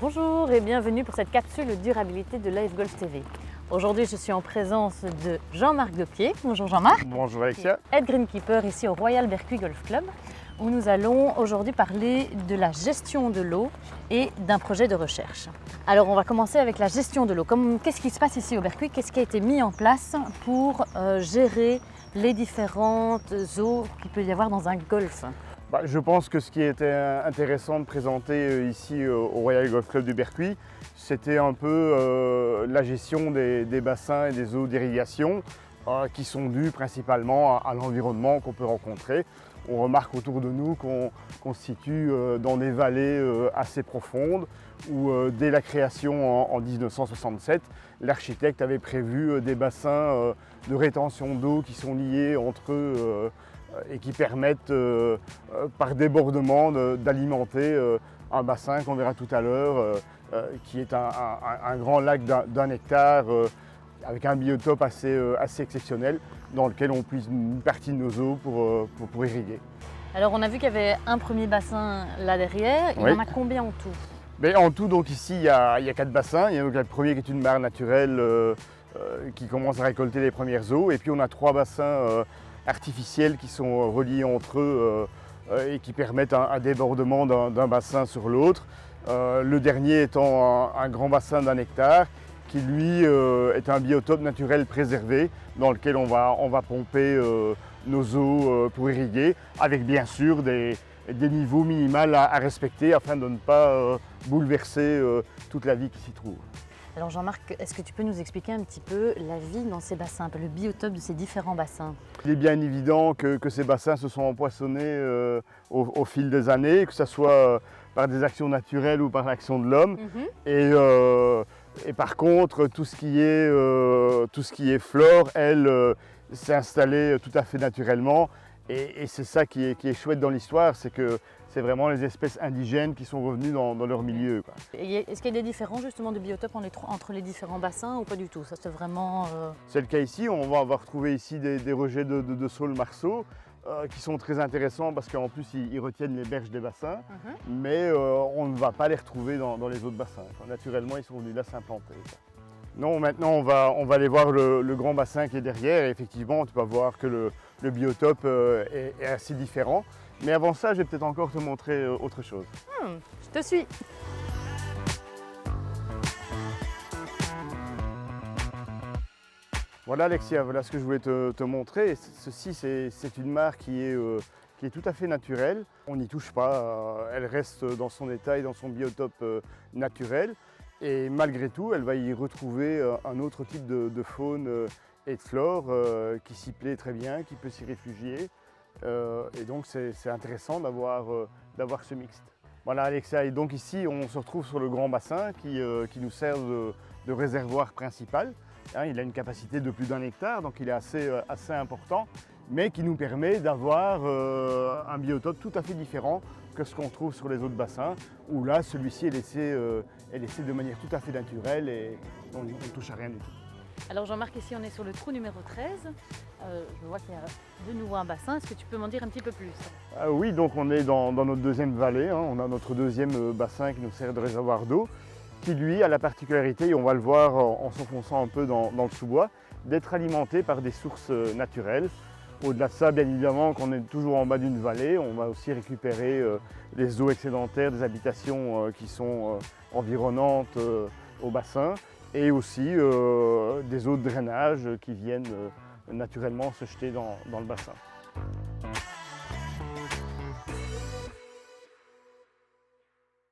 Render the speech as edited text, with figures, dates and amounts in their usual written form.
Bonjour et bienvenue pour cette capsule durabilité de Life Golf TV. Aujourd'hui, je suis en présence de Jean-Marc Depied. Bonjour Jean-Marc. Bonjour Alexia. Head Greenkeeper ici au Royal Bercuy Golf Club, où nous allons aujourd'hui parler de la gestion de l'eau et d'un projet de recherche. Alors, on va commencer avec la gestion de l'eau. Qu'est-ce qui se passe ici au Bercuy? Qu'est-ce qui a été mis en place pour gérer les différentes eaux qu'il peut y avoir dans un golf? Je pense que ce qui était intéressant de présenter ici au Royal Golf Club du Bercuy, c'était un peu la gestion des bassins et des eaux d'irrigation qui sont dues principalement à l'environnement qu'on peut rencontrer. On remarque autour de nous qu'on se situe dans des vallées assez profondes où dès la création en 1967, l'architecte avait prévu des bassins de rétention d'eau qui sont liés entre eux et qui permettent par débordement d'alimenter un bassin qu'on verra tout à l'heure, qui est un grand lac d'un hectare avec un biotope assez exceptionnel dans lequel on puise une partie de nos eaux pour irriguer. Alors on a vu qu'il y avait un premier bassin là derrière, il y en a combien en tout? Mais en tout, donc ici il y a 4 bassins. Il y a donc le premier qui est une mare naturelle qui commence à récolter les premières eaux, et puis on a 3 bassins artificiels qui sont reliés entre eux et qui permettent un débordement d'un bassin sur l'autre. Le dernier étant un grand bassin d'un hectare qui lui est un biotope naturel préservé dans lequel on va pomper nos eaux pour irriguer, avec bien sûr des niveaux minimaux à respecter afin de ne pas bouleverser toute la vie qui s'y trouve. Alors Jean-Marc, est-ce que tu peux nous expliquer un petit peu la vie dans ces bassins, le biotope de ces différents bassins? Il est bien évident que ces bassins se sont empoisonnés au fil des années, que ce soit par des actions naturelles ou par l'action de l'homme. Et par contre, tout ce qui est flore, elle, s'est installée tout à fait naturellement. Et c'est ça qui est chouette dans l'histoire, c'est que c'est vraiment les espèces indigènes qui sont revenues dans leur milieu, quoi. Est-ce qu'il y a des différences justement de biotope entre les différents bassins ou pas du tout? Ça c'est vraiment... C'est le cas ici. On va retrouver ici des rejets de saules marceaux qui sont très intéressants parce qu'en plus ils retiennent les berges des bassins, mais on ne va pas les retrouver dans les autres bassins. Naturellement, ils sont venus là s'implanter. Non, maintenant on va aller voir le grand bassin qui est derrière, et effectivement tu vas voir que le biotope est assez différent. Mais avant ça, je vais peut-être encore te montrer autre chose. Je te suis. Voilà Alexia, voilà ce que je voulais te montrer. Ceci, c'est une mare qui est tout à fait naturelle. On n'y touche pas, elle reste dans son état et dans son biotope naturel. Et malgré tout, elle va y retrouver un autre type de faune et de flore qui s'y plaît très bien, qui peut s'y réfugier. Et donc c'est intéressant d'avoir ce mixte. Voilà Alexia, et donc ici on se retrouve sur le grand bassin qui nous sert de réservoir principal. Il a une capacité de plus d'1 hectare, donc il est assez important, mais qui nous permet d'avoir un biotope tout à fait différent que ce qu'on trouve sur les autres bassins, où là celui-ci est laissé de manière tout à fait naturelle et on ne touche à rien du tout. Alors Jean-Marc, ici on est sur le trou numéro 13. Je vois qu'il y a de nouveau un bassin. Est-ce que tu peux m'en dire un petit peu plus? Oui, donc on est dans notre deuxième vallée. On a notre deuxième bassin qui nous sert de réservoir d'eau, qui lui a la particularité, et on va le voir en s'enfonçant un peu dans le sous-bois, d'être alimenté par des sources naturelles. Au-delà de ça, bien évidemment, qu'on est toujours en bas d'une vallée, on va aussi récupérer les eaux excédentaires des habitations qui sont environnantes au bassin, et aussi des eaux de drainage qui viennent naturellement se jeter dans le bassin.